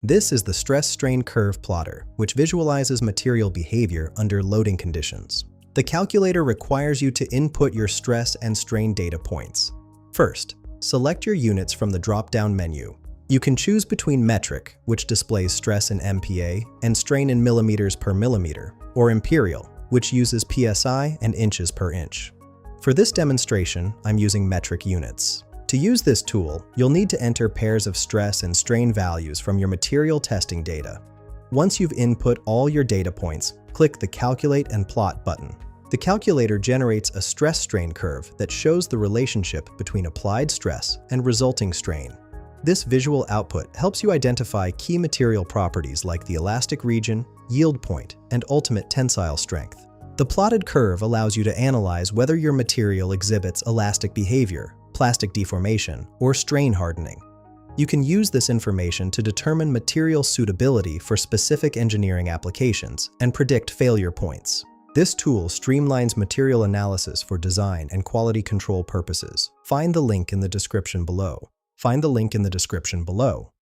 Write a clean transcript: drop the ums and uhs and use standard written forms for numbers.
This is the stress-strain curve plotter, which visualizes material behavior under loading conditions. The calculator requires you to input your stress and strain data points. First, select your units from the drop-down menu. You can choose between metric, which displays stress in MPa, and strain in millimeters per millimeter, or imperial, which uses PSI and inches per inch. For this demonstration, I'm using metric units. To use this tool, you'll need to enter pairs of stress and strain values from your material testing data. Once you've input all your data points, click the Calculate and Plot button. The calculator generates a stress-strain curve that shows the relationship between applied stress and resulting strain. This visual output helps you identify key material properties like the elastic region, yield point, and ultimate tensile strength. The plotted curve allows you to analyze whether your material exhibits elastic behavior, plastic deformation, or strain hardening. You can use this information to determine material suitability for specific engineering applications and predict failure points. This tool streamlines material analysis for design and quality control purposes. Find the link in the description below.